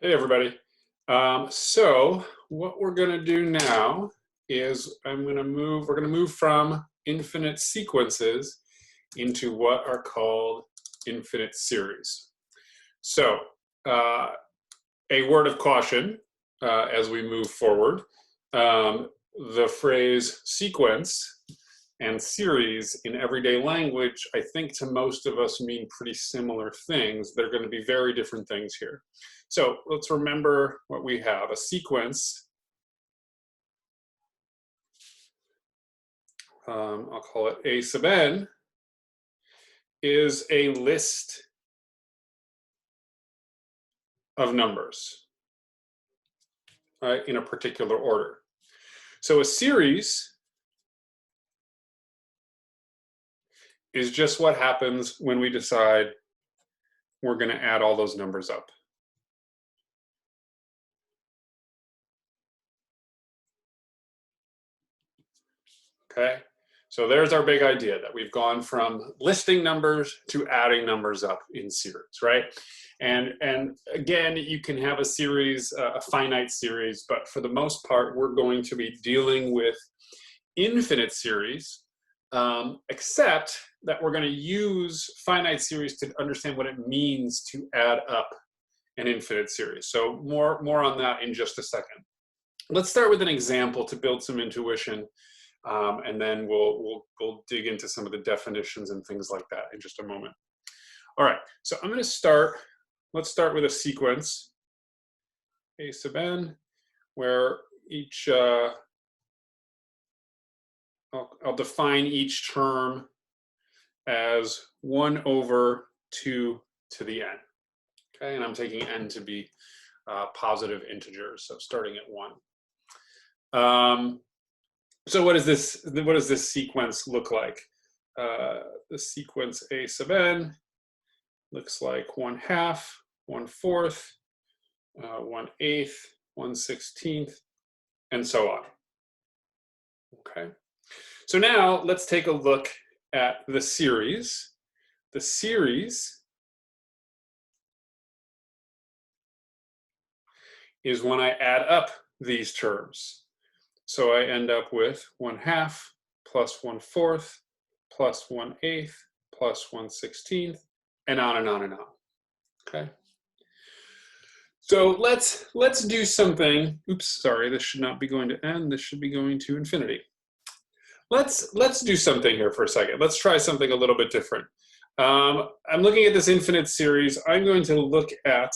Hey everybody. So what we're going to do now is we're going to move from infinite sequences into what are called infinite series. So a word of caution as we move forward. The phrase sequence and series in everyday language, I think to most of us mean pretty similar things. They're going to be very different things here. So let's remember what we have. A sequence, I'll call it A sub n, is a list of numbers, right, in a particular order. So a series is just what happens when we decide we're going to add all those numbers up. Okay, so there's our big idea that we've gone from listing numbers to adding numbers up in series, right? And again, you can have a series, a finite series, but for the most part, we're going to be dealing with infinite series, except that we're going to use finite series to understand what it means to add up an infinite series. So more on that in just a second. Let's start with an example to build some intuition, and then we'll dig into some of the definitions and things like that in just a moment. All right, so I'm going to start. Let's start with a sequence, A sub n, where each I'll define each term as 1 over 2 to the n. Okay, and I'm taking n to be positive integers, so starting at 1. So what does this sequence look like? The sequence A sub n looks like 1/2, 1/4, 1/8, 1/16, and so on. Okay. So now let's take a look at the series. The series is when I add up these terms. So I end up with 1/2 plus 1/4 plus 1/8 plus 1/16, and on and on and on. Okay. So let's do something. Oops, sorry, this should not be going to n. This should be going to infinity. Let's do something here for a second. Let's try something a little bit different. I'm looking at this infinite series. I'm going to look at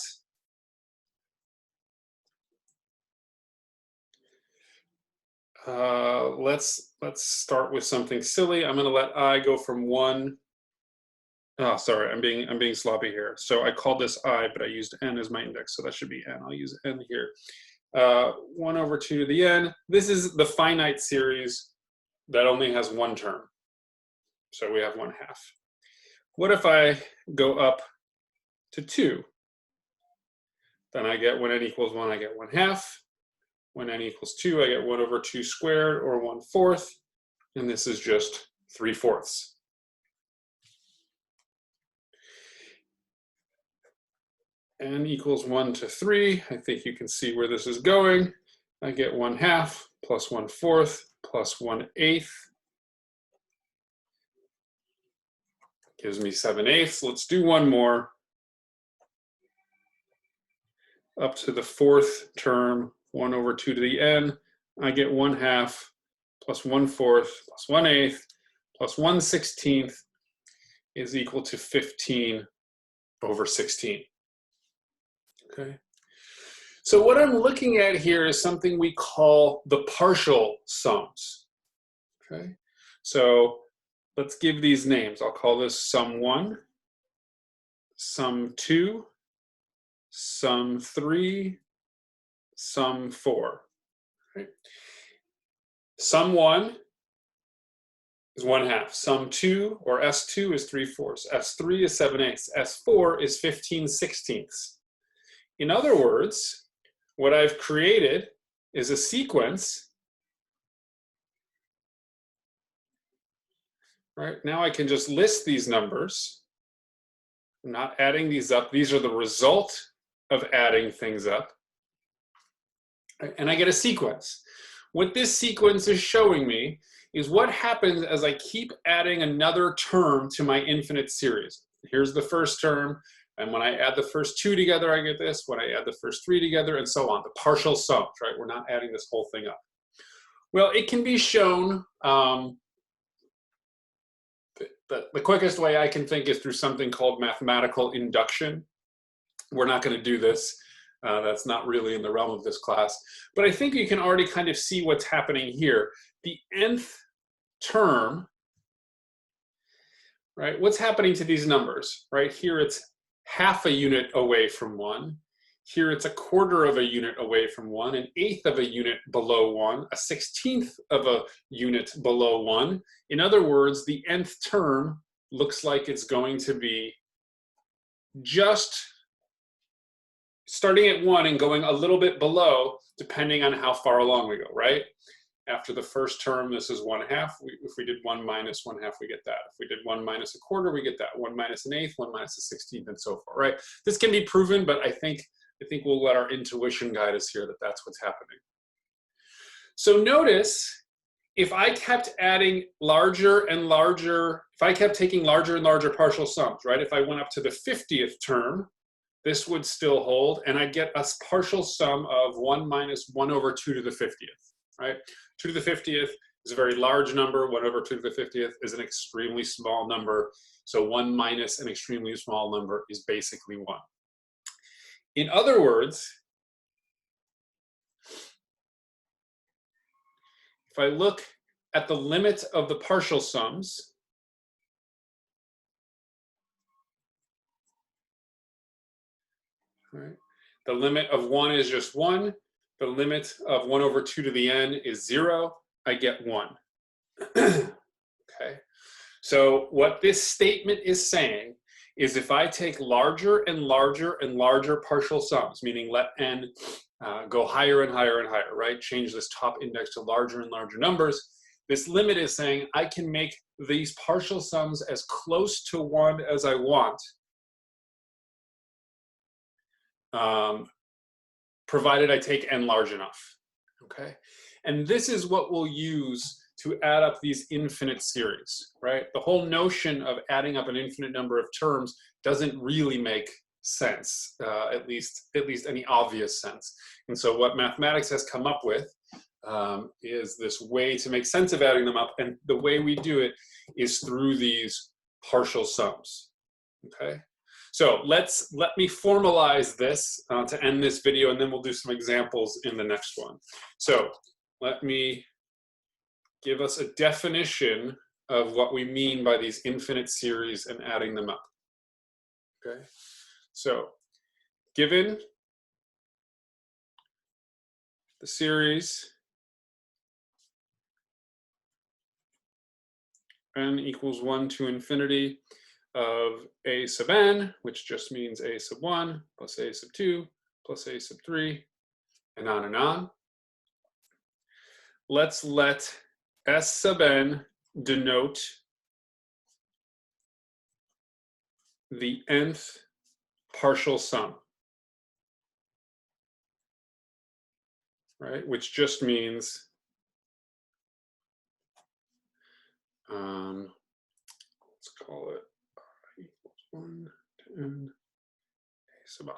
let's start with something silly. I'm going to let I go from 1. Oh, sorry, I'm being sloppy here. So I called this I, but I used n as my index, so that should be n. I'll use n here. 1 over 2 to the n. This is the finite series that only has one term. So we have 1/2. What if I go up to 2? Then I get when n equals 1, I get 1/2. When n equals 2, I get 1 over 2 squared, or 1/4. And this is just 3/4. N equals 1 to 3. I think you can see where this is going. I get 1/2 plus 1/4 plus 1/8. Gives me 7/8. Let's do one more. Up to the 4th term, 1 over 2 to the n. I get 1/2 plus 1/4 plus 1/8 plus 1/16 is equal to 15 over 16. Okay. So what I'm looking at here is something we call the partial sums. Okay. So let's give these names. I'll call this sum 1, sum 2, sum 3, sum 4. Right? Sum 1 is 1/2. Sum 2, or S2, is 3/4. S3 is 7/8. S4 is 15/16. In other words, what I've created is a sequence. Right? Now I can just list these numbers. I'm not adding these up. These are the result of adding things up, and I get a sequence. What this sequence is showing me is what happens as I keep adding another term to my infinite series. Here's the first term, and when I add the first two together, I get this. When I add the first three together, and so on, the partial sums, right? We're not adding this whole thing up. Well, it can be shown, the quickest way I can think is through something called mathematical induction. We're not going to do this. That's not really in the realm of this class. But I think you can already kind of see what's happening here. The nth term, right? What's happening to these numbers, right? Here it's half a unit away from 1. Here it's a quarter of a unit away from 1, an eighth of a unit below 1, a 16th of a unit below 1. In other words, the nth term looks like it's going to be just starting at 1 and going a little bit below, depending on how far along we go, right? After the first term, this is 1/2. If we did 1 minus 1/2, we get that. If we did 1 minus a quarter, we get that. 1 minus an eighth, 1 minus a 16th, and so forth, right? This can be proven, but I think we'll let our intuition guide us here that that's what's happening. So notice, if I kept adding larger and larger, if I kept taking larger and larger partial sums, right? If I went up to the 50th term, this would still hold, and I get a partial sum of 1 minus 1 over 2 to the 50th, right? 2 to the 50th is a very large number. 1 over 2 to the 50th is an extremely small number. So 1 minus an extremely small number is basically 1. In other words, if I look at the limit of the partial sums, right? The limit of 1 is just 1. The limit of 1 over 2 to the n is 0. I get 1. Okay. So what this statement is saying is if I take larger and larger and larger partial sums, meaning let n go higher and higher and higher, right? Change this top index to larger and larger numbers. This limit is saying I can make these partial sums as close to 1 as I want, provided I take n large enough, okay? And this is what we'll use to add up these infinite series, right? The whole notion of adding up an infinite number of terms doesn't really make sense, at least any obvious sense. And so what mathematics has come up with is this way to make sense of adding them up, and the way we do it is through these partial sums, okay? So let me formalize this to end this video, and then we'll do some examples in the next one. So let me give us a definition of what we mean by these infinite series and adding them up. Okay, so given the series n equals 1 to infinity of a sub n, which just means a sub 1 plus a sub 2 plus a sub 3, and on and on. Let's let S sub n denote the nth partial sum, right? Which just means let's call it I equals 1 to n a sub I.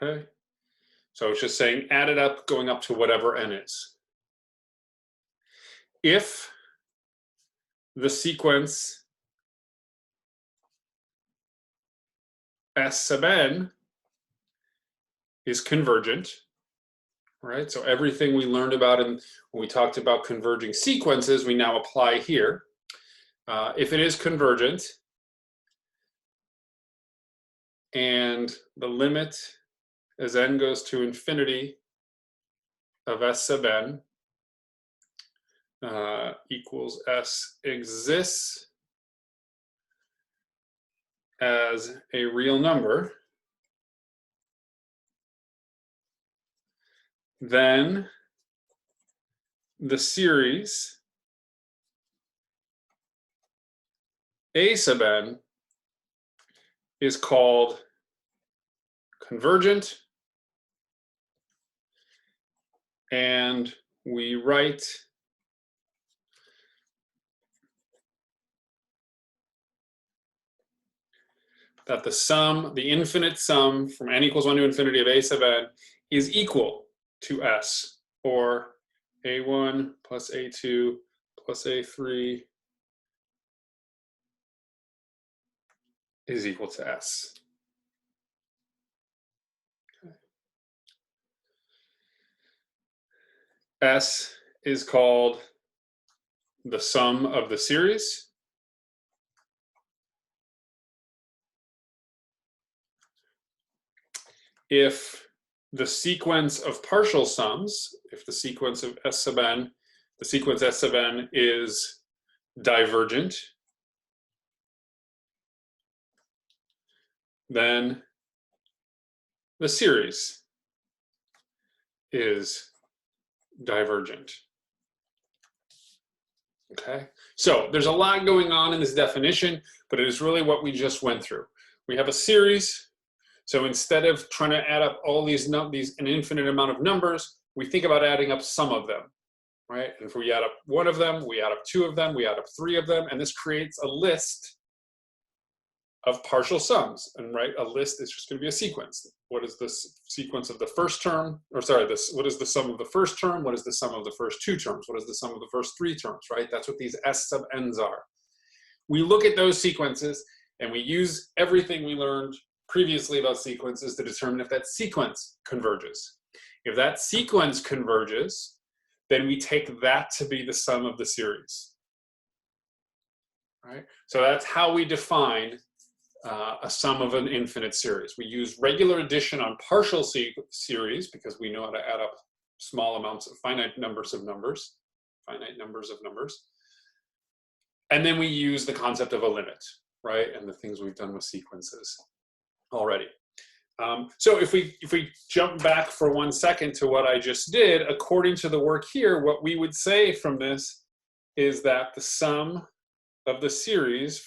Okay, so it's just saying add it up, going up to whatever n is. If the sequence S sub n is convergent, right? So everything we learned about when we talked about converging sequences, we now apply here. If it is convergent, and the limit as n goes to infinity of S sub n equals S exists as a real number, then the series A sub n is called convergent. And we write that the sum, the infinite sum from n equals 1 to infinity of a sub n is equal to s, or a1 plus a2 plus a3 is equal to s. Okay. S is called the sum of the series. If the sequence of partial sums, if the sequence of s sub n, the sequence s sub n is divergent, then the series is divergent. Okay, so there's a lot going on in this definition, but it is really what we just went through. We have a series, so instead of trying to add up all these an infinite amount of numbers, we think about adding up some of them, right? And if we add up one of them, we add up two of them, we add up three of them, and this creates a list of partial sums. And right, a list is just going to be a sequence. What is the sequence of the first term? Or sorry, what is the sum of the first term? What is the sum of the first two terms? What is the sum of the first three terms, right? That's what these s sub n's are. We look at those sequences and we use everything we learned previously about sequences to determine if that sequence converges. If that sequence converges, then we take that to be the sum of the series, right? So that's how we define a sum of an infinite series. We use regular addition on partial series because we know how to add up small amounts of finite numbers of numbers. And then we use the concept of a limit, right? And the things we've done with sequences already. So if we jump back for 1 second to what I just did, according to the work here, what we would say from this is that the sum of the series,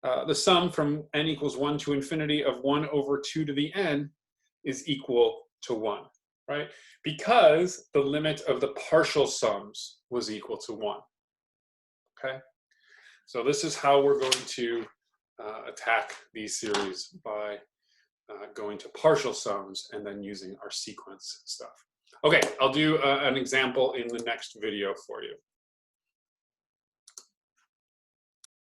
the sum from n equals 1 to infinity of 1 over 2 to the n is equal to 1, right? Because the limit of the partial sums was equal to 1, okay? So this is how we're going to attack these series, by going to partial sums and then using our sequence stuff. Okay, I'll do an example in the next video for you.